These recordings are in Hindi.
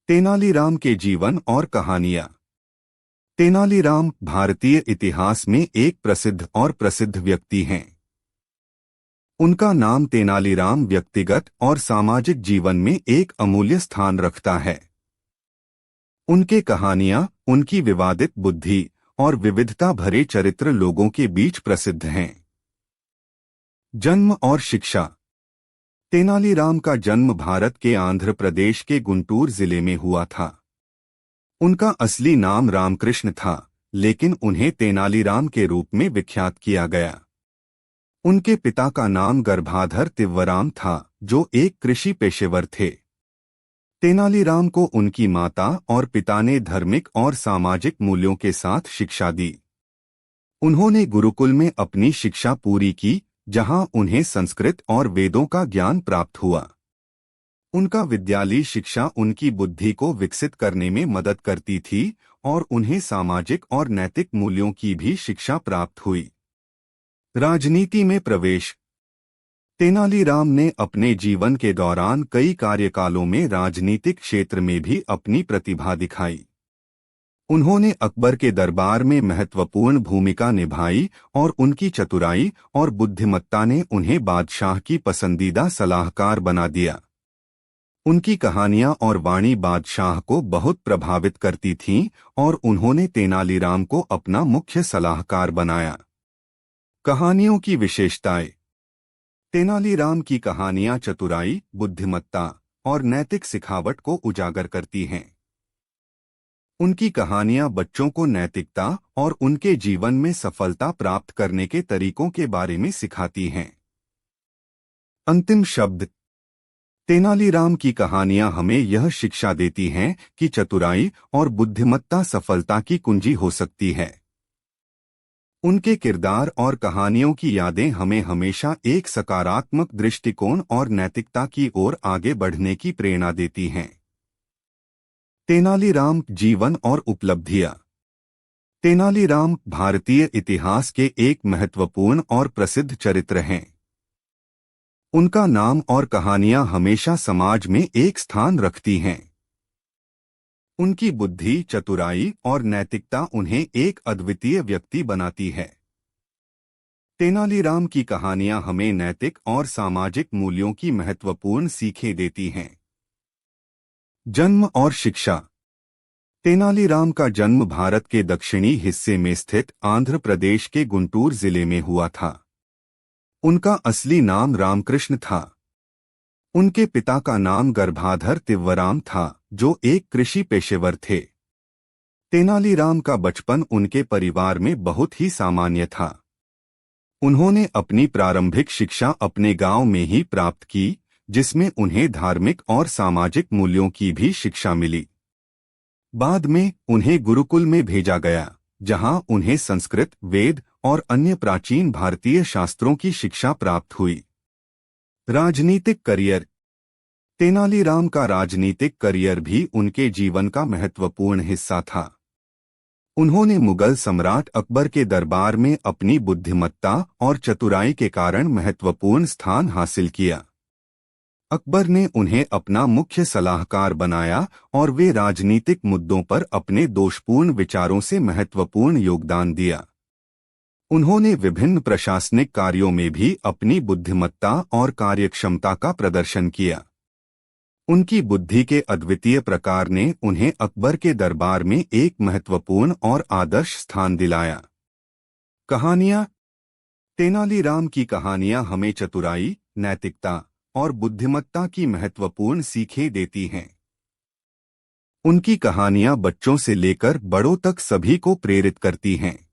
तेनालीराम के जीवन और कहानियां। तेनालीराम भारतीय इतिहास में एक प्रसिद्ध व्यक्ति हैं। उनका नाम तेनालीराम व्यक्तिगत और सामाजिक जीवन में एक अमूल्य स्थान रखता है। उनके कहानियां उनकी विवादित बुद्धि और विविधता भरे चरित्र लोगों के बीच प्रसिद्ध हैं। जन्म और शिक्षा। तेनालीराम का जन्म भारत के आंध्र प्रदेश के गुंटूर जिले में हुआ था। उनका असली नाम रामकृष्ण था, लेकिन उन्हें तेनालीराम के रूप में विख्यात किया गया। उनके पिता का नाम गर्भाधर तिव्वराम था, जो एक कृषि पेशेवर थे। तेनालीराम को उनकी माता और पिता ने धार्मिक और सामाजिक मूल्यों के साथ शिक्षा दी। उन्होंने गुरुकुल में अपनी शिक्षा पूरी की, जहां उन्हें संस्कृत और वेदों का ज्ञान प्राप्त हुआ। उनका विद्यालयी शिक्षा उनकी बुद्धि को विकसित करने में मदद करती थी और उन्हें सामाजिक और नैतिक मूल्यों की भी शिक्षा प्राप्त हुई। राजनीति में प्रवेश। तेनालीराम ने अपने जीवन के दौरान कई कार्यकालों में राजनीतिक क्षेत्र में भी अपनी प्रतिभा दिखाई। उन्होंने अकबर के दरबार में महत्वपूर्ण भूमिका निभाई और उनकी चतुराई और बुद्धिमत्ता ने उन्हें बादशाह की पसंदीदा सलाहकार बना दिया। उनकी कहानियां और वाणी बादशाह को बहुत प्रभावित करती थीं और उन्होंने तेनालीराम को अपना मुख्य सलाहकार बनाया। कहानियों की विशेषताएं। तेनालीराम की कहानियां चतुराई, बुद्धिमत्ता और नैतिक सिखावट को उजागर करती हैं। उनकी कहानियां बच्चों को नैतिकता और उनके जीवन में सफलता प्राप्त करने के तरीकों के बारे में सिखाती हैं। अंतिम शब्द। तेनालीराम की कहानियां हमें यह शिक्षा देती हैं कि चतुराई और बुद्धिमत्ता सफलता की कुंजी हो सकती है। उनके किरदार और कहानियों की यादें हमें हमेशा एक सकारात्मक दृष्टिकोण और नैतिकता की ओर आगे बढ़ने की प्रेरणा देती हैं। तेनालीराम जीवन और उपलब्धियां। तेनालीराम भारतीय इतिहास के एक महत्वपूर्ण और प्रसिद्ध चरित्र हैं। उनका नाम और कहानियां हमेशा समाज में एक स्थान रखती हैं। उनकी बुद्धि, चतुराई और नैतिकता उन्हें एक अद्वितीय व्यक्ति बनाती है। तेनालीराम की कहानियां हमें नैतिक और सामाजिक मूल्यों की महत्वपूर्ण सीखें देती हैं। जन्म और शिक्षा। तेनालीराम का जन्म भारत के दक्षिणी हिस्से में स्थित आंध्र प्रदेश के गुंटूर जिले में हुआ था। उनका असली नाम रामकृष्ण था। उनके पिता का नाम गर्भाधर तिव्वराम था, जो एक कृषि पेशेवर थे। तेनालीराम का बचपन उनके परिवार में बहुत ही सामान्य था। उन्होंने अपनी प्रारंभिक शिक्षा अपने गांव में ही प्राप्त की, जिसमें उन्हें धार्मिक और सामाजिक मूल्यों की भी शिक्षा मिली। बाद में उन्हें गुरुकुल में भेजा गया, जहां उन्हें संस्कृत, वेद और अन्य प्राचीन भारतीय शास्त्रों की शिक्षा प्राप्त हुई। राजनीतिक करियर। तेनालीराम का राजनीतिक करियर भी उनके जीवन का महत्वपूर्ण हिस्सा था। उन्होंने मुगल सम्राट अकबर के दरबार में अपनी बुद्धिमत्ता और चतुराई के कारण महत्वपूर्ण स्थान हासिल किया। अकबर ने उन्हें अपना मुख्य सलाहकार बनाया और वे राजनीतिक मुद्दों पर अपने दोषपूर्ण विचारों से महत्वपूर्ण योगदान दिया। उन्होंने विभिन्न प्रशासनिक कार्यों में भी अपनी बुद्धिमत्ता और कार्यक्षमता का प्रदर्शन किया। उनकी बुद्धि के अद्वितीय प्रकार ने उन्हें अकबर के दरबार में एक महत्वपूर्ण और आदर्श स्थान दिलाया। कहानियां। तेनालीराम की कहानियां हमें चतुराई, नैतिकता और बुद्धिमत्ता की महत्वपूर्ण सीखें देती हैं। उनकी कहानियां बच्चों से लेकर बड़ों तक सभी को प्रेरित करती हैं।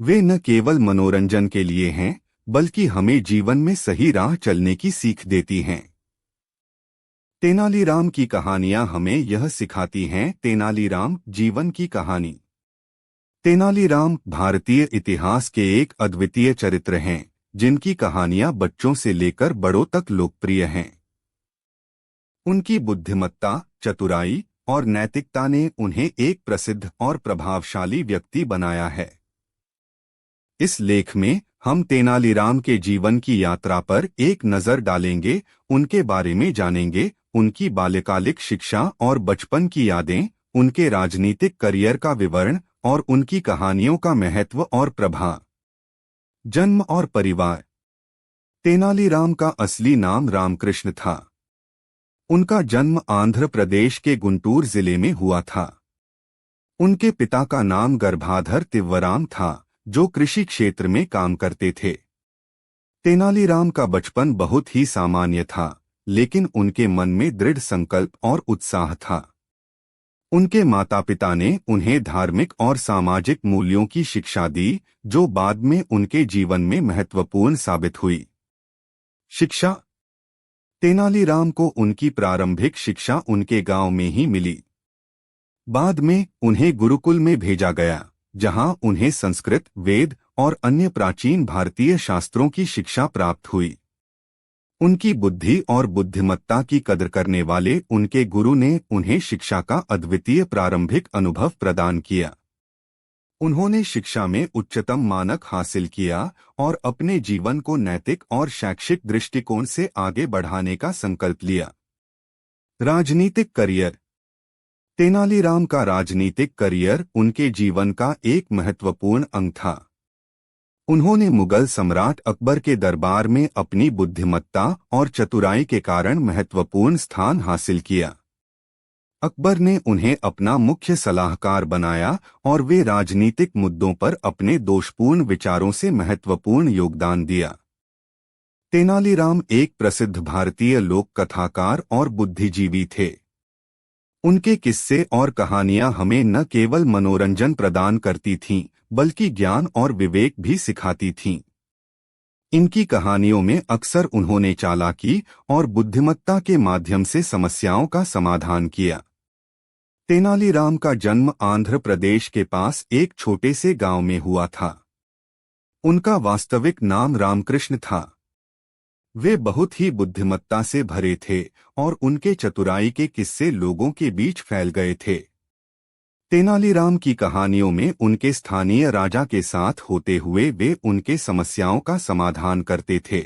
वे न केवल मनोरंजन के लिए हैं, बल्कि हमें जीवन में सही राह चलने की सीख देती हैं। तेनालीराम की कहानियां हमें यह सिखाती हैं। तेनालीराम जीवन की कहानी। तेनालीराम भारतीय इतिहास के एक अद्वितीय चरित्र हैं, जिनकी कहानियां बच्चों से लेकर बड़ों तक लोकप्रिय हैं। उनकी बुद्धिमत्ता, चतुराई और नैतिकता ने उन्हें एक प्रसिद्ध और प्रभावशाली व्यक्ति बनाया है। इस लेख में हम तेनालीराम के जीवन की यात्रा पर एक नजर डालेंगे, उनके बारे में जानेंगे, उनकी बाल्यकालिक शिक्षा और बचपन की यादें, उनके राजनीतिक करियर का विवरण और उनकी कहानियों का महत्व और प्रभाव। जन्म और परिवार। तेनालीराम का असली नाम रामकृष्ण था। उनका जन्म आंध्र प्रदेश के गुंटूर जिले में हुआ था। उनके पिता का नाम गर्भाधर तिव्वराम था, जो कृषि क्षेत्र में काम करते थे। तेनालीराम का बचपन बहुत ही सामान्य था, लेकिन उनके मन में दृढ़ संकल्प और उत्साह था। उनके माता पिता ने उन्हें धार्मिक और सामाजिक मूल्यों की शिक्षा दी, जो बाद में उनके जीवन में महत्वपूर्ण साबित हुई। शिक्षा। तेनालीराम को उनकी प्रारंभिक शिक्षा उनके गांव में ही मिली। बाद में उन्हें गुरुकुल में भेजा गया, जहां उन्हें संस्कृत, वेद और अन्य प्राचीन भारतीय शास्त्रों की शिक्षा प्राप्त हुई। उनकी बुद्धि और बुद्धिमत्ता की कदर करने वाले उनके गुरु ने उन्हें शिक्षा का अद्वितीय प्रारंभिक अनुभव प्रदान किया। उन्होंने शिक्षा में उच्चतम मानक हासिल किया और अपने जीवन को नैतिक और शैक्षिक दृष्टिकोण से आगे बढ़ाने का संकल्प लिया। राजनीतिक करियर। तेनालीराम का राजनीतिक करियर उनके जीवन का एक महत्वपूर्ण अंग था। उन्होंने मुगल सम्राट अकबर के दरबार में अपनी बुद्धिमत्ता और चतुराई के कारण महत्वपूर्ण स्थान हासिल किया। अकबर ने उन्हें अपना मुख्य सलाहकार बनाया और वे राजनीतिक मुद्दों पर अपने दोषपूर्ण विचारों से महत्वपूर्ण योगदान दिया। तेनालीराम एक प्रसिद्ध भारतीय लोक कथाकार और बुद्धिजीवी थे। उनके किस्से और कहानियां हमें न केवल मनोरंजन प्रदान करती थीं, बल्कि ज्ञान और विवेक भी सिखाती थीं। इनकी कहानियों में अक्सर उन्होंने चालाकी और बुद्धिमत्ता के माध्यम से समस्याओं का समाधान किया। तेनालीराम का जन्म आंध्र प्रदेश के पास एक छोटे से गांव में हुआ था। उनका वास्तविक नाम रामकृष्ण था। वे बहुत ही बुद्धिमत्ता से भरे थे और उनके चतुराई के किस्से लोगों के बीच फैल गए थे। तेनालीराम की कहानियों में उनके स्थानीय राजा के साथ होते हुए वे उनके समस्याओं का समाधान करते थे।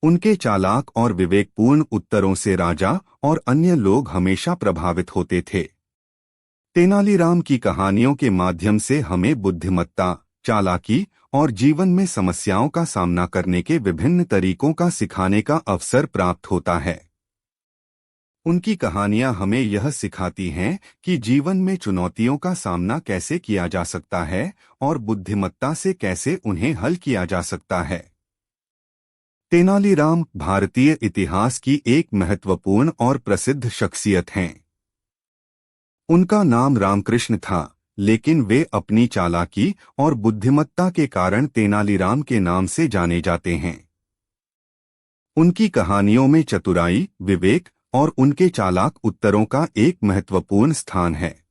उनके चालाक और विवेकपूर्ण उत्तरों से राजा और अन्य लोग हमेशा प्रभावित होते थे। तेनालीराम की कहानियों के माध्यम से हमें बुद्धिमत्ता, चालाकी और जीवन में समस्याओं का सामना करने के विभिन्न तरीकों का सिखाने का अवसर प्राप्त होता है। उनकी कहानियां हमें यह सिखाती हैं कि जीवन में चुनौतियों का सामना कैसे किया जा सकता है और बुद्धिमत्ता से कैसे उन्हें हल किया जा सकता है। तेनालीराम भारतीय इतिहास की एक महत्वपूर्ण और प्रसिद्ध शख्सियत हैं। उनका नाम रामकृष्ण था, लेकिन वे अपनी चालाकी और बुद्धिमत्ता के कारण तेनालीराम के नाम से जाने जाते हैं। उनकी कहानियों में चतुराई, विवेक और उनके चालाक उत्तरों का एक महत्वपूर्ण स्थान है।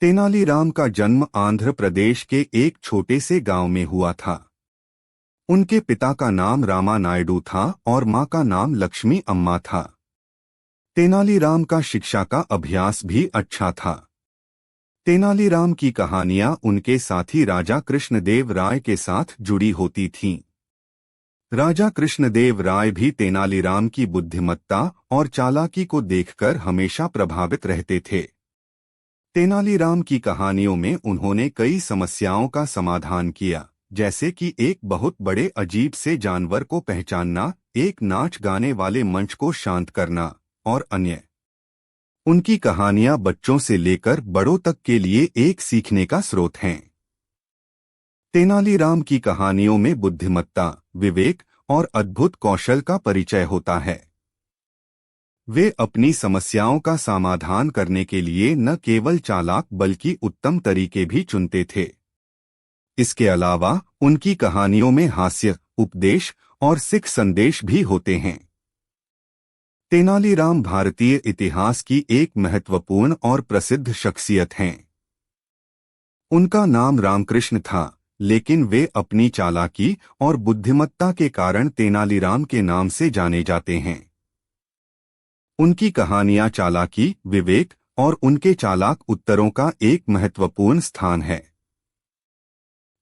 तेनालीराम का जन्म आंध्र प्रदेश के एक छोटे से गांव में हुआ था। उनके पिता का नाम रामा नायडू था और मां का नाम लक्ष्मी अम्मा था। तेनालीराम का शिक्षा का अभ्यास भी अच्छा था। तेनालीराम की कहानियां उनके साथी राजा कृष्णदेव राय के साथ जुड़ी होती थीं। राजा कृष्णदेव राय भी तेनालीराम की बुद्धिमत्ता और चालाकी को देखकर हमेशा प्रभावित रहते थे। तेनालीराम की कहानियों में उन्होंने कई समस्याओं का समाधान किया, जैसे कि एक बहुत बड़े अजीब से जानवर को पहचानना, एक नाच गाने वाले मंच को शांत करना और अन्य। उनकी कहानियां बच्चों से लेकर बड़ों तक के लिए एक सीखने का स्रोत हैं। तेनालीराम की कहानियों में बुद्धिमत्ता, विवेक और अद्भुत कौशल का परिचय होता है। वे अपनी समस्याओं का समाधान करने के लिए न केवल चालाक बल्कि उत्तम तरीके भी चुनते थे। इसके अलावा उनकी कहानियों में हास्य, उपदेश और सिख संदेश भी होते हैं। तेनालीराम भारतीय इतिहास की एक महत्वपूर्ण और प्रसिद्ध शख्सियत हैं। उनका नाम रामकृष्ण था, लेकिन वे अपनी चालाकी और बुद्धिमत्ता के कारण तेनालीराम के नाम से जाने जाते हैं। उनकी कहानियां चालाकी, विवेक और उनके चालाक उत्तरों का एक महत्वपूर्ण स्थान है।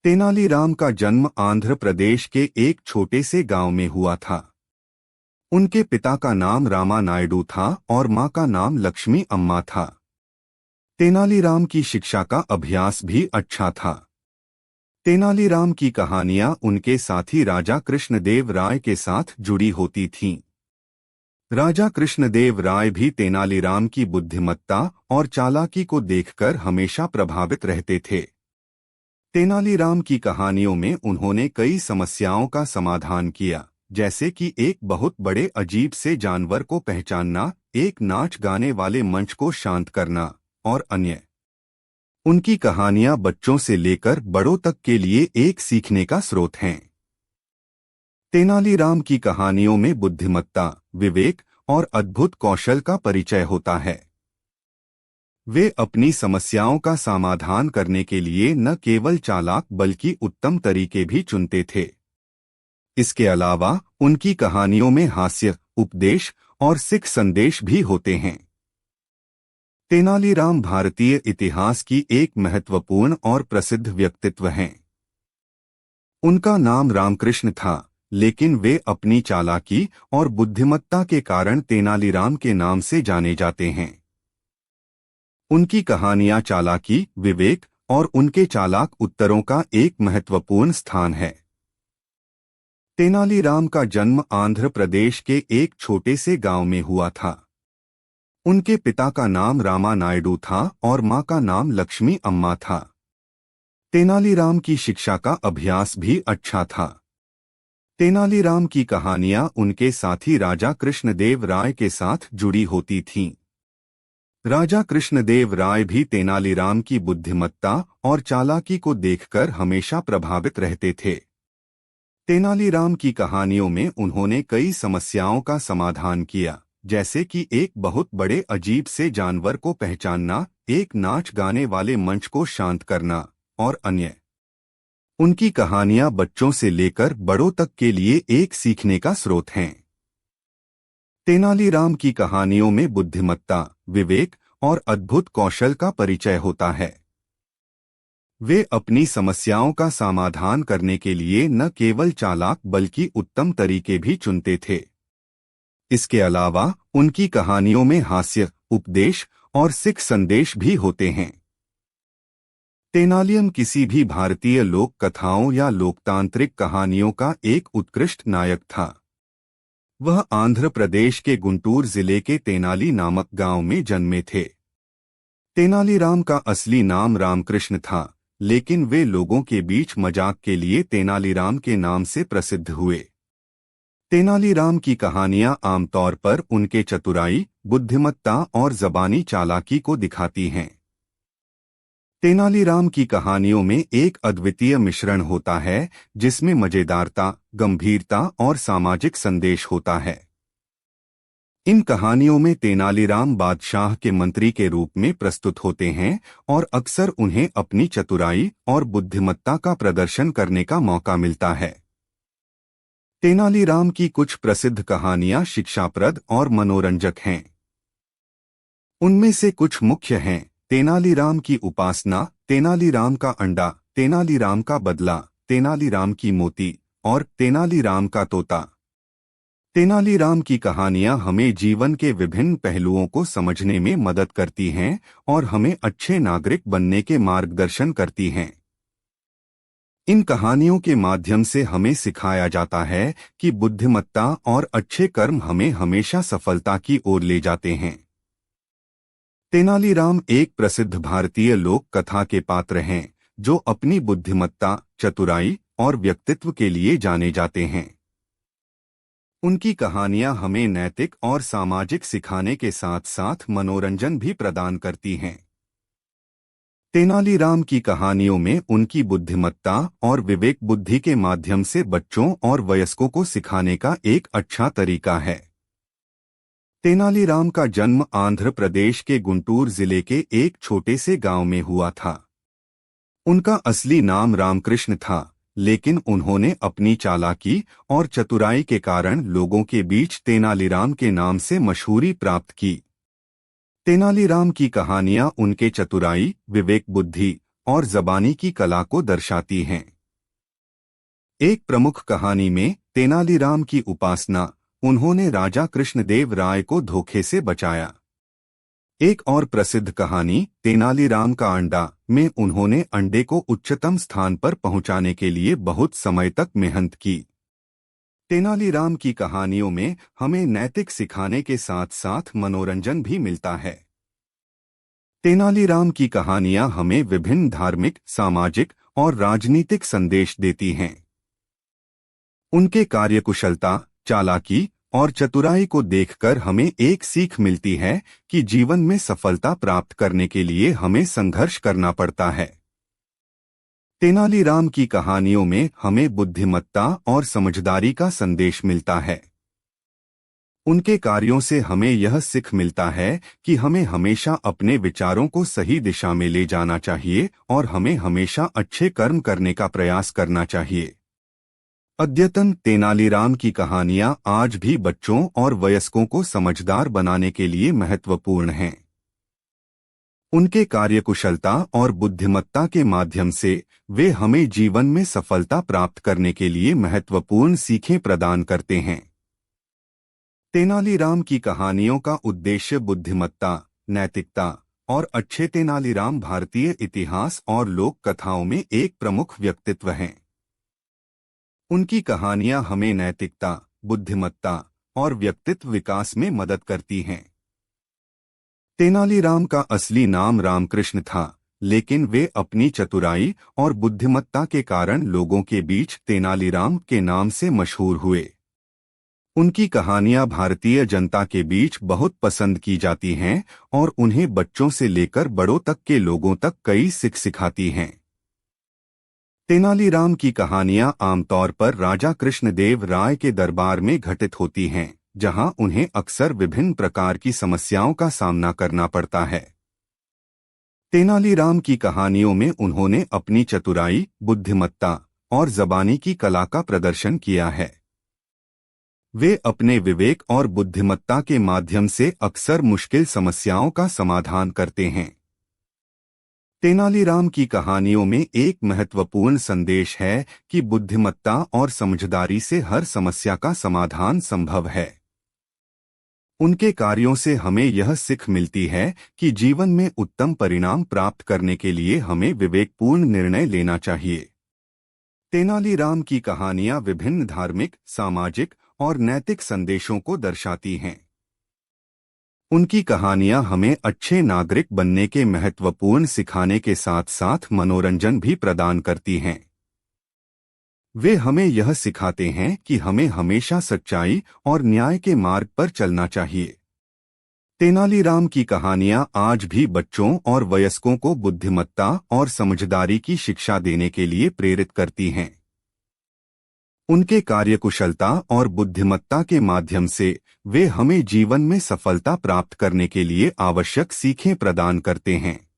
तेनालीराम का जन्म आंध्र प्रदेश के एक छोटे से गांव में हुआ था। उनके पिता का नाम रामा नायडू था और मां का नाम लक्ष्मी अम्मा था। तेनालीराम की शिक्षा का अभ्यास भी अच्छा था। तेनालीराम की कहानियां उनके साथी राजा कृष्णदेव राय के साथ जुड़ी होती थीं। राजा कृष्णदेव राय भी तेनालीराम की बुद्धिमत्ता और चालाकी को देखकर हमेशा प्रभावित रहते थे। तेनालीराम की कहानियों में उन्होंने कई समस्याओं का समाधान किया, जैसे कि एक बहुत बड़े अजीब से जानवर को पहचानना, एक नाच गाने वाले मंच को शांत करना और अन्य। उनकी कहानियां बच्चों से लेकर बड़ों तक के लिए एक सीखने का स्रोत हैं। तेनालीराम की कहानियों में बुद्धिमत्ता, विवेक और अद्भुत कौशल का परिचय होता है। वे अपनी समस्याओं का समाधान करने के लिए न केवल चालाक बल्कि उत्तम तरीके भी चुनते थे। इसके अलावा उनकी कहानियों में हास्य, उपदेश और सिख संदेश भी होते हैं। तेनालीराम भारतीय इतिहास की एक महत्वपूर्ण और प्रसिद्ध व्यक्तित्व हैं। उनका नाम रामकृष्ण था, लेकिन वे अपनी चालाकी और बुद्धिमत्ता के कारण तेनालीराम के नाम से जाने जाते हैं। उनकी कहानियां चालाकी, विवेक और उनके चालाक उत्तरों का एक महत्वपूर्ण स्थान है। तेनालीराम का जन्म आंध्र प्रदेश के एक छोटे से गांव में हुआ था। उनके पिता का नाम रामा नायडू था और मां का नाम लक्ष्मी अम्मा था। तेनालीराम की शिक्षा का अभ्यास भी अच्छा था। तेनालीराम की कहानियां उनके साथी राजा कृष्णदेव राय के साथ जुड़ी होती थीं। राजा कृष्णदेव राय भी तेनालीराम की बुद्धिमत्ता और चालाकी को देखकर हमेशा प्रभावित रहते थे। तेनालीराम की कहानियों में उन्होंने कई समस्याओं का समाधान किया, जैसे कि एक बहुत बड़े अजीब से जानवर को पहचानना, एक नाच गाने वाले मंच को शांत करना और अन्य। उनकी कहानियां बच्चों से लेकर बड़ों तक के लिए एक सीखने का स्रोत हैं। तेनालीराम की कहानियों में बुद्धिमत्ता, विवेक और अद्भुत कौशल का परिचय होता है। वे अपनी समस्याओं का समाधान करने के लिए न केवल चालाक बल्कि उत्तम तरीके भी चुनते थे। इसके अलावा उनकी कहानियों में हास्य, उपदेश और सिख संदेश भी होते हैं। तेनालीराम किसी भी भारतीय लोक कथाओं या लोकतांत्रिक कहानियों का एक उत्कृष्ट नायक था। वह आंध्र प्रदेश के गुंटूर जिले के तेनाली नामक गांव में जन्मे थे। तेनालीराम का असली नाम रामकृष्ण था, लेकिन वे लोगों के बीच मजाक के लिए तेनालीराम के नाम से प्रसिद्ध हुए। तेनालीराम की कहानियां आमतौर पर उनके चतुराई, बुद्धिमत्ता और ज़बानी चालाकी को दिखाती हैं। तेनालीराम की कहानियों में एक अद्वितीय मिश्रण होता है, जिसमें मजेदारता, गंभीरता और सामाजिक संदेश होता है। इन कहानियों में तेनालीराम बादशाह के मंत्री के रूप में प्रस्तुत होते हैं और अक्सर उन्हें अपनी चतुराई और बुद्धिमत्ता का प्रदर्शन करने का मौका मिलता है। तेनालीराम की कुछ प्रसिद्ध कहानियां शिक्षाप्रद और मनोरंजक हैं। उनमें से कुछ मुख्य हैं: तेनालीराम की उपासना, तेनालीराम का अंडा, तेनालीराम का बदला, तेनालीराम की मोती और तेनालीराम का तोता। तेनालीराम की कहानियां हमें जीवन के विभिन्न पहलुओं को समझने में मदद करती हैं और हमें अच्छे नागरिक बनने के मार्गदर्शन करती हैं। इन कहानियों के माध्यम से हमें सिखाया जाता है कि बुद्धिमत्ता और अच्छे कर्म हमें हमेशा सफलता की ओर ले जाते हैं। तेनालीराम एक प्रसिद्ध भारतीय लोक कथा के पात्र हैं, जो अपनी बुद्धिमत्ता, चतुराई और व्यक्तित्व के लिए जाने जाते हैं। उनकी कहानियां हमें नैतिक और सामाजिक सिखाने के साथ साथ मनोरंजन भी प्रदान करती हैं। तेनालीराम की कहानियों में उनकी बुद्धिमत्ता और विवेक बुद्धि के माध्यम से बच्चों और वयस्कों को सिखाने का एक अच्छा तरीका है। तेनालीराम का जन्म आंध्र प्रदेश के गुंटूर जिले के एक छोटे से गांव में हुआ था। उनका असली नाम रामकृष्ण था, लेकिन उन्होंने अपनी चालाकी और चतुराई के कारण लोगों के बीच तेनालीराम के नाम से मशहूरी प्राप्त की। तेनालीराम की कहानियां उनके चतुराई, विवेक बुद्धि और ज़बानी की कला को दर्शाती हैं। एक प्रमुख कहानी में तेनालीराम की उपासना, उन्होंने राजा कृष्णदेव राय को धोखे से बचाया। एक और प्रसिद्ध कहानी तेनालीराम का अंडा में उन्होंने अंडे को उच्चतम स्थान पर पहुंचाने के लिए बहुत समय तक मेहनत की। तेनालीराम की कहानियों में हमें नैतिक सिखाने के साथ साथ मनोरंजन भी मिलता है। तेनालीराम की कहानियां हमें विभिन्न धार्मिक, सामाजिक और राजनीतिक संदेश देती हैं। उनके कार्यकुशलता, चालाकी और चतुराई को देखकर हमें एक सीख मिलती है कि जीवन में सफलता प्राप्त करने के लिए हमें संघर्ष करना पड़ता है। तेनालीराम की कहानियों में हमें बुद्धिमत्ता और समझदारी का संदेश मिलता है। उनके कार्यों से हमें यह सीख मिलता है कि हमें हमेशा अपने विचारों को सही दिशा में ले जाना चाहिए और हमें हमेशा अच्छे कर्म करने का प्रयास करना चाहिए। अद्यतन तेनालीराम की कहानियां आज भी बच्चों और वयस्कों को समझदार बनाने के लिए महत्वपूर्ण हैं। उनके कार्यकुशलता और बुद्धिमत्ता के माध्यम से वे हमें जीवन में सफलता प्राप्त करने के लिए महत्वपूर्ण सीखें प्रदान करते हैं। तेनालीराम की कहानियों का उद्देश्य बुद्धिमत्ता, नैतिकता और अच्छे तेनालीराम भारतीय इतिहास और लोक कथाओं में एक प्रमुख व्यक्तित्व हैं। उनकी कहानियां हमें नैतिकता, बुद्धिमत्ता और व्यक्तित्व विकास में मदद करती हैं। तेनालीराम का असली नाम रामकृष्ण था, लेकिन वे अपनी चतुराई और बुद्धिमत्ता के कारण लोगों के बीच तेनालीराम के नाम से मशहूर हुए। उनकी कहानियां भारतीय जनता के बीच बहुत पसंद की जाती हैं और उन्हें बच्चों से लेकर बड़ों तक के लोगों तक कई सीख सिखाती हैं। तेनालीराम की कहानियां आमतौर पर राजा कृष्णदेव राय के दरबार में घटित होती हैं, जहां उन्हें अक्सर विभिन्न प्रकार की समस्याओं का सामना करना पड़ता है। तेनालीराम की कहानियों में उन्होंने अपनी चतुराई, बुद्धिमत्ता और ज़बानी की कला का प्रदर्शन किया है। वे अपने विवेक और बुद्धिमत्ता के माध्यम से अक्सर मुश्किल समस्याओं का समाधान करते हैं। तेनालीराम की कहानियों में एक महत्वपूर्ण संदेश है कि बुद्धिमत्ता और समझदारी से हर समस्या का समाधान संभव है। उनके कार्यों से हमें यह सीख मिलती है कि जीवन में उत्तम परिणाम प्राप्त करने के लिए हमें विवेकपूर्ण निर्णय लेना चाहिए। तेनालीराम की कहानियां विभिन्न धार्मिक, सामाजिक और नैतिक संदेशों को दर्शाती हैं। उनकी कहानियां हमें अच्छे नागरिक बनने के महत्वपूर्ण सिखाने के साथ साथ मनोरंजन भी प्रदान करती हैं। वे हमें यह सिखाते हैं कि हमें हमेशा सच्चाई और न्याय के मार्ग पर चलना चाहिए। तेनालीराम की कहानियां आज भी बच्चों और वयस्कों को बुद्धिमत्ता और समझदारी की शिक्षा देने के लिए प्रेरित करती हैं। उनके कार्यकुशलता और बुद्धिमत्ता के माध्यम से वे हमें जीवन में सफलता प्राप्त करने के लिए आवश्यक सीखें प्रदान करते हैं।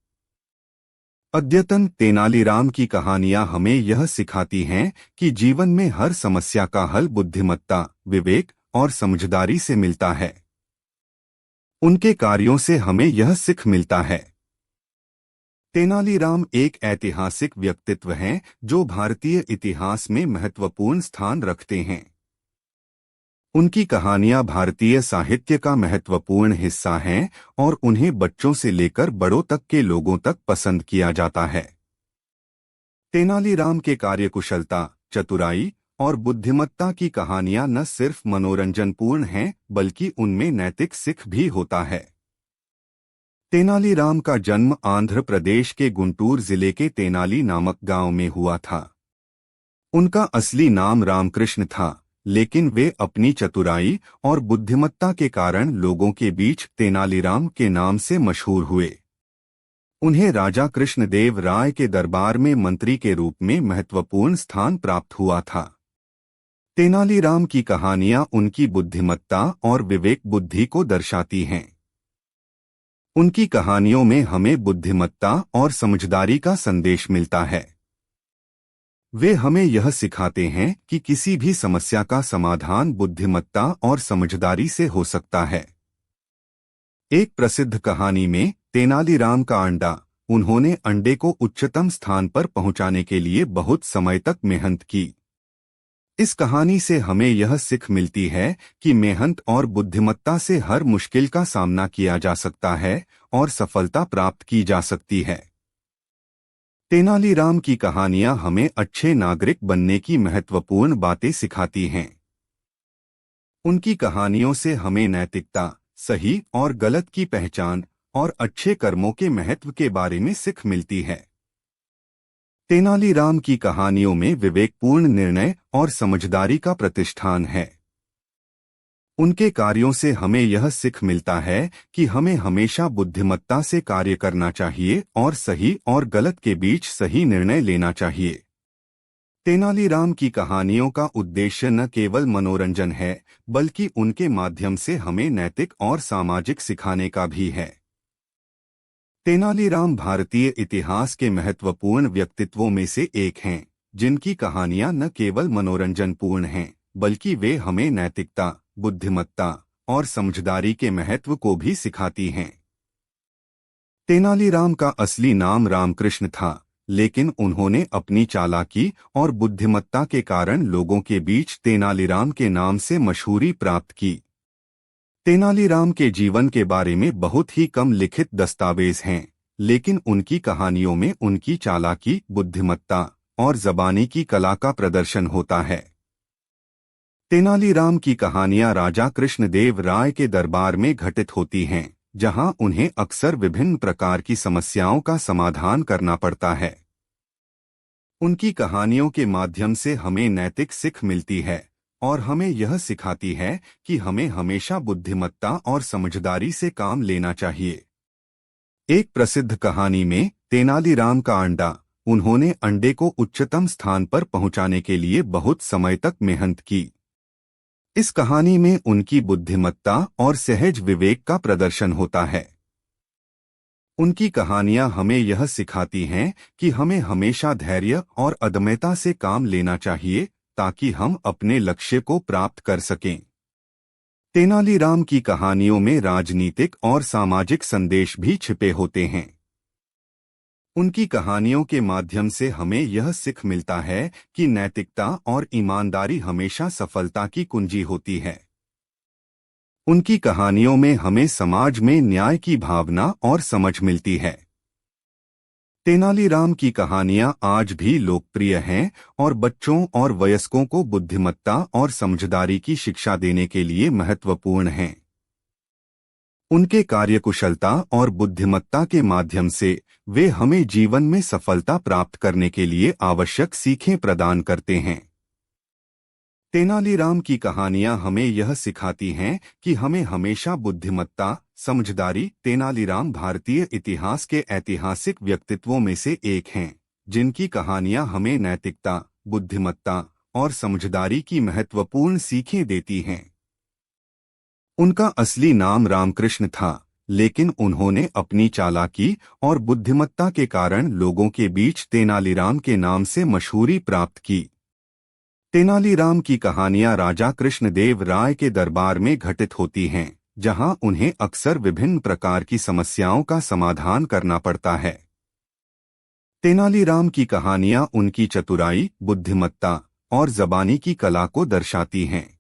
अद्यतन तेनालीराम की कहानियां हमें यह सिखाती हैं कि जीवन में हर समस्या का हल बुद्धिमत्ता, विवेक और समझदारी से मिलता है। उनके कार्यों से हमें यह सीख मिलता है। तेनालीराम एक ऐतिहासिक व्यक्तित्व हैं जो भारतीय इतिहास में महत्वपूर्ण स्थान रखते हैं। उनकी कहानियां भारतीय साहित्य का महत्वपूर्ण हिस्सा हैं और उन्हें बच्चों से लेकर बड़ों तक के लोगों तक पसंद किया जाता है। तेनालीराम के कार्यकुशलता, चतुराई और बुद्धिमत्ता की कहानियां न सिर्फ मनोरंजनपूर्ण हैं बल्कि उनमें नैतिक सीख भी होता है। तेनालीराम का जन्म आंध्र प्रदेश के गुंटूर जिले के तेनाली नामक गांव में हुआ था। उनका असली नाम रामकृष्ण था, लेकिन वे अपनी चतुराई और बुद्धिमत्ता के कारण लोगों के बीच तेनालीराम के नाम से मशहूर हुए। उन्हें राजा कृष्णदेव राय के दरबार में मंत्री के रूप में महत्वपूर्ण स्थान प्राप्त हुआ था। तेनालीराम की कहानियां उनकी बुद्धिमत्ता और विवेक बुद्धि को दर्शाती हैं। उनकी कहानियों में हमें बुद्धिमत्ता और समझदारी का संदेश मिलता है। वे हमें यह सिखाते हैं कि किसी भी समस्या का समाधान बुद्धिमत्ता और समझदारी से हो सकता है। एक प्रसिद्ध कहानी में तेनालीराम का अंडा, उन्होंने अंडे को उच्चतम स्थान पर पहुंचाने के लिए बहुत समय तक मेहनत की। इस कहानी से हमें यह सीख मिलती है कि मेहनत और बुद्धिमत्ता से हर मुश्किल का सामना किया जा सकता है और सफलता प्राप्त की जा सकती है। तेनालीराम की कहानियां हमें अच्छे नागरिक बनने की महत्वपूर्ण बातें सिखाती हैं। उनकी कहानियों से हमें नैतिकता, सही और गलत की पहचान और अच्छे कर्मों के महत्व के बारे में सीख मिलती है। तेनालीराम की कहानियों में विवेकपूर्ण निर्णय और समझदारी का प्रतिष्ठान है। उनके कार्यों से हमें यह सीख मिलता है कि हमें हमेशा बुद्धिमत्ता से कार्य करना चाहिए और सही और गलत के बीच सही निर्णय लेना चाहिए। तेनालीराम की कहानियों का उद्देश्य न केवल मनोरंजन है, बल्कि उनके माध्यम से हमें नैतिक और सामाजिक सिखाने का भी है। तेनालीराम भारतीय इतिहास के महत्वपूर्ण व्यक्तित्वों में से एक हैं, जिनकी कहानियां न केवल मनोरंजनपूर्ण हैं, बल्कि वे हमें नैतिकता, बुद्धिमत्ता और समझदारी के महत्व को भी सिखाती हैं। तेनालीराम का असली नाम रामकृष्ण था, लेकिन उन्होंने अपनी चालाकी और बुद्धिमत्ता के कारण लोगों के बीच तेनालीराम के नाम से मशहूरी प्राप्त की। तेनालीराम के जीवन के बारे में बहुत ही कम लिखित दस्तावेज हैं, लेकिन उनकी कहानियों में उनकी चालाकी, बुद्धिमत्ता और ज़बानी की कला का प्रदर्शन होता है। तेनालीराम की कहानियां राजा कृष्णदेव राय के दरबार में घटित होती हैं, जहां उन्हें अक्सर विभिन्न प्रकार की समस्याओं का समाधान करना पड़ता है। उनकी कहानियों के माध्यम से हमें नैतिक सीख मिलती है और हमें यह सिखाती है कि हमें हमेशा बुद्धिमत्ता और समझदारी से काम लेना चाहिए। एक प्रसिद्ध कहानी में तेनालीराम का अंडा, उन्होंने अंडे को उच्चतम स्थान पर पहुंचाने के लिए बहुत समय तक मेहनत की। इस कहानी में उनकी बुद्धिमत्ता और सहज विवेक का प्रदर्शन होता है। उनकी कहानियां हमें यह सिखाती हैं कि हमें हमेशा धैर्य और अदम्यता से काम लेना चाहिए, ताकि हम अपने लक्ष्य को प्राप्त कर सकें। तेनालीराम की कहानियों में राजनीतिक और सामाजिक संदेश भी छिपे होते हैं। उनकी कहानियों के माध्यम से हमें यह सीख मिलता है कि नैतिकता और ईमानदारी हमेशा सफलता की कुंजी होती है। उनकी कहानियों में हमें समाज में न्याय की भावना और समझ मिलती है। तेनालीराम की कहानियां आज भी लोकप्रिय हैं और बच्चों और वयस्कों को बुद्धिमत्ता और समझदारी की शिक्षा देने के लिए महत्वपूर्ण हैं। उनके कार्यकुशलता और बुद्धिमत्ता के माध्यम से वे हमें जीवन में सफलता प्राप्त करने के लिए आवश्यक सीखें प्रदान करते हैं। तेनालीराम की कहानियां हमें यह सिखाती हैं कि हमें हमेशा बुद्धिमत्ता, समझदारी। तेनालीराम भारतीय इतिहास के ऐतिहासिक व्यक्तित्वों में से एक हैं, जिनकी कहानियां हमें नैतिकता, बुद्धिमत्ता और समझदारी की महत्वपूर्ण सीखें देती हैं। उनका असली नाम रामकृष्ण था, लेकिन उन्होंने अपनी चालाकी और बुद्धिमत्ता के कारण लोगों के बीच तेनालीराम के नाम से मशहूरी प्राप्त की। तेनालीराम की कहानियां राजा कृष्णदेव राय के दरबार में घटित होती हैं, जहां उन्हें अक्सर विभिन्न प्रकार की समस्याओं का समाधान करना पड़ता है। तेनालीराम की कहानियां उनकी चतुराई, बुद्धिमत्ता और ज़बानी की कला को दर्शाती हैं।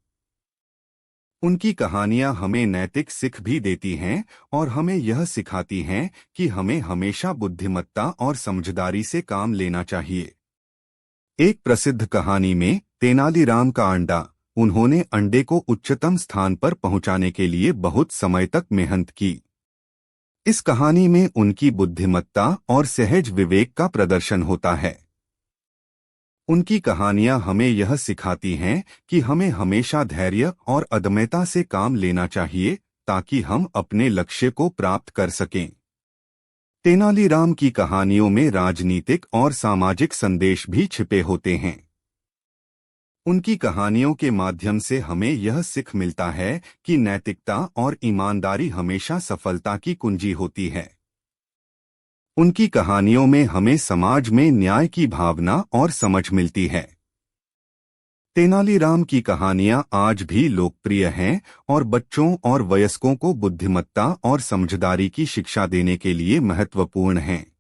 उनकी कहानियां हमें नैतिक सीख भी देती हैं और हमें यह सिखाती हैं कि हमें हमेशा बुद्धिमत्ता और समझदारी से काम लेना चाहिए। एक प्रसिद्ध कहानी में तेनालीराम का अंडा, उन्होंने अंडे को उच्चतम स्थान पर पहुंचाने के लिए बहुत समय तक मेहनत की। इस कहानी में उनकी बुद्धिमत्ता और सहज विवेक का प्रदर्शन होता है। उनकी कहानियां हमें यह सिखाती हैं कि हमें हमेशा धैर्य और अदम्यता से काम लेना चाहिए, ताकि हम अपने लक्ष्य को प्राप्त कर सकें। तेनालीराम की कहानियों में राजनीतिक और सामाजिक संदेश भी छिपे होते हैं। उनकी कहानियों के माध्यम से हमें यह सीख मिलता है कि नैतिकता और ईमानदारी हमेशा सफलता की कुंजी होती है। उनकी कहानियों में हमें समाज में न्याय की भावना और समझ मिलती है। तेनालीराम की कहानियां आज भी लोकप्रिय हैं और बच्चों और वयस्कों को बुद्धिमत्ता और समझदारी की शिक्षा देने के लिए महत्वपूर्ण हैं।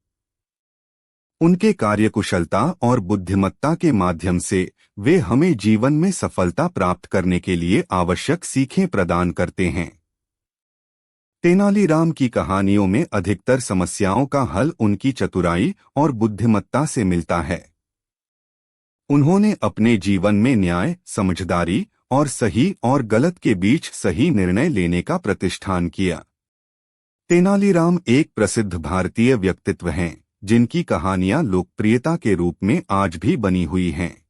उनके कार्यकुशलता और बुद्धिमत्ता के माध्यम से वे हमें जीवन में सफलता प्राप्त करने के लिए आवश्यक सीखें प्रदान करते हैं। तेनालीराम की कहानियों में अधिकतर समस्याओं का हल उनकी चतुराई और बुद्धिमत्ता से मिलता है। उन्होंने अपने जीवन में न्याय, समझदारी और सही और गलत के बीच सही निर्णय लेने का प्रतिष्ठान किया। तेनालीराम एक प्रसिद्ध भारतीय व्यक्तित्व हैं, जिनकी कहानियां लोकप्रियता के रूप में आज भी बनी हुई हैं।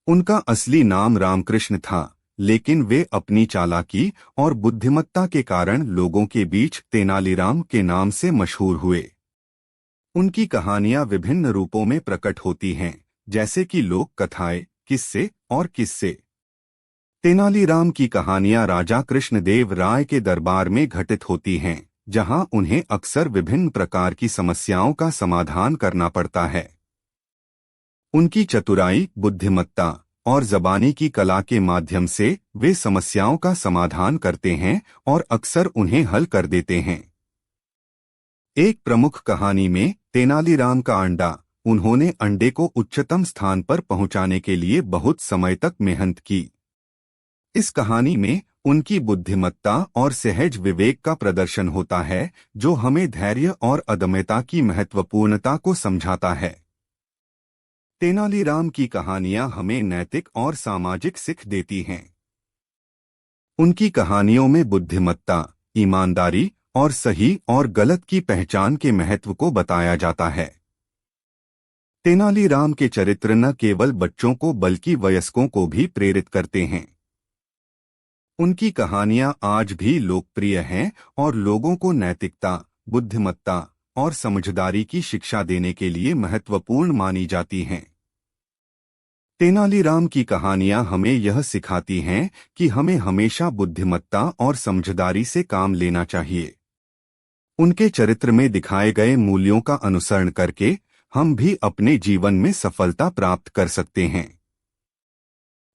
उनका असली नाम रामकृष्ण था, लेकिन वे अपनी चालाकी और बुद्धिमत्ता के कारण लोगों के बीच तेनालीराम के नाम से मशहूर हुए। उनकी कहानियां विभिन्न रूपों में प्रकट होती हैं, जैसे कि लोक कथाएं, किस्से और किस्से। तेनालीराम की कहानियां राजा कृष्णदेव राय के दरबार में घटित होती हैं, जहां उन्हें अक्सर विभिन्न प्रकार की समस्याओं का समाधान करना पड़ता है। उनकी चतुराई, बुद्धिमत्ता और ज़बानी की कला के माध्यम से वे समस्याओं का समाधान करते हैं और अक्सर उन्हें हल कर देते हैं। एक प्रमुख कहानी में तेनालीराम का अंडा, उन्होंने अंडे को उच्चतम स्थान पर पहुंचाने के लिए बहुत समय तक मेहनत की। इस कहानी में उनकी बुद्धिमत्ता और सहज विवेक का प्रदर्शन होता है, जो हमें धैर्य और अदम्यता की महत्वपूर्णता को समझाता है। तेनालीराम की कहानियां हमें नैतिक और सामाजिक सीख देती हैं। उनकी कहानियों में बुद्धिमत्ता, ईमानदारी और सही और गलत की पहचान के महत्व को बताया जाता है। तेनालीराम के चरित्र न केवल बच्चों को बल्कि वयस्कों को भी प्रेरित करते हैं। उनकी कहानियां आज भी लोकप्रिय हैं और लोगों को नैतिकता, बुद्धिमत्ता और समझदारी की शिक्षा देने के लिए महत्वपूर्ण मानी जाती हैं। तेनालीराम की कहानियां हमें यह सिखाती हैं कि हमें हमेशा बुद्धिमत्ता और समझदारी से काम लेना चाहिए। उनके चरित्र में दिखाए गए मूल्यों का अनुसरण करके हम भी अपने जीवन में सफलता प्राप्त कर सकते हैं।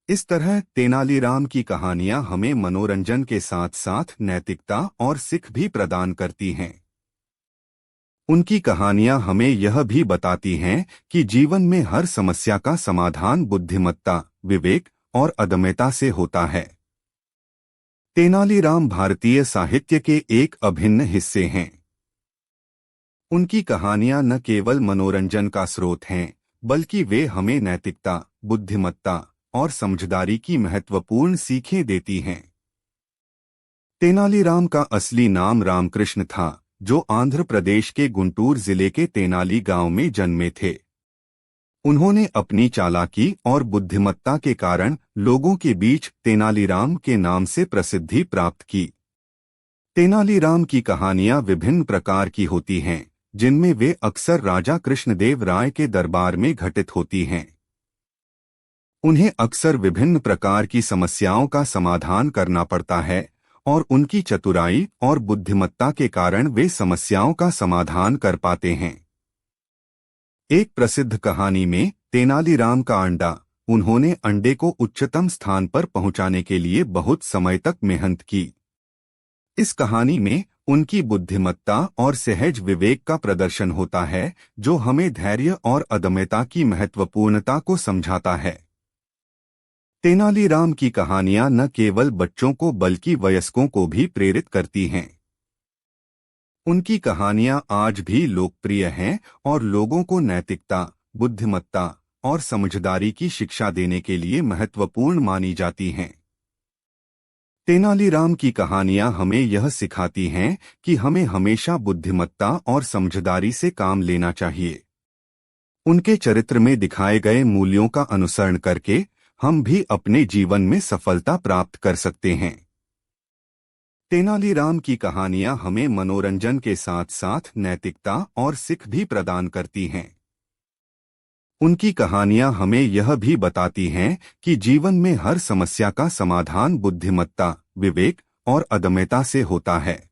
इस तरह तेनालीराम की कहानियां हमें मनोरंजन के साथ साथ नैतिकता और सीख भी प्रदान करती हैं। उनकी कहानियां हमें यह भी बताती हैं कि जीवन में हर समस्या का समाधान बुद्धिमत्ता, विवेक और अदम्यता से होता है। तेनालीराम भारतीय साहित्य के एक अभिन्न हिस्से हैं। उनकी कहानियां न केवल मनोरंजन का स्रोत हैं, बल्कि वे हमें नैतिकता, बुद्धिमत्ता और समझदारी की महत्वपूर्ण सीखें देती हैं। तेनालीराम का असली नाम रामकृष्ण था, जो आंध्र प्रदेश के गुंटूर जिले के तेनाली गांव में जन्मे थे। उन्होंने अपनी चालाकी और बुद्धिमत्ता के कारण लोगों के बीच तेनालीराम के नाम से प्रसिद्धि प्राप्त की। तेनालीराम की कहानियां विभिन्न प्रकार की होती हैं, जिनमें वे अक्सर राजा कृष्णदेव राय के दरबार में घटित होती हैं। उन्हें अक्सर विभिन्न प्रकार की समस्याओं का समाधान करना पड़ता है और उनकी चतुराई और बुद्धिमत्ता के कारण वे समस्याओं का समाधान कर पाते हैं। एक प्रसिद्ध कहानी में तेनालीराम का अंडा, उन्होंने अंडे को उच्चतम स्थान पर पहुंचाने के लिए बहुत समय तक मेहनत की। इस कहानी में उनकी बुद्धिमत्ता और सहज विवेक का प्रदर्शन होता है, जो हमें धैर्य और अदम्यता की महत्वपूर्णता को समझाता है। तेनालीराम की कहानियां न केवल बच्चों को बल्कि वयस्कों को भी प्रेरित करती हैं। उनकी कहानियां आज भी लोकप्रिय हैं और लोगों को नैतिकता, बुद्धिमत्ता और समझदारी की शिक्षा देने के लिए महत्वपूर्ण मानी जाती हैं। तेनालीराम की कहानियां हमें यह सिखाती हैं कि हमें हमेशा बुद्धिमत्ता और समझदारी से काम लेना चाहिए। उनके चरित्र में दिखाए गए मूल्यों का अनुसरण करके हम भी अपने जीवन में सफलता प्राप्त कर सकते हैं। तेनालीराम की कहानियां हमें मनोरंजन के साथ साथ नैतिकता और सीख भी प्रदान करती हैं। उनकी कहानियां हमें यह भी बताती हैं कि जीवन में हर समस्या का समाधान बुद्धिमत्ता, विवेक और अदम्यता से होता है।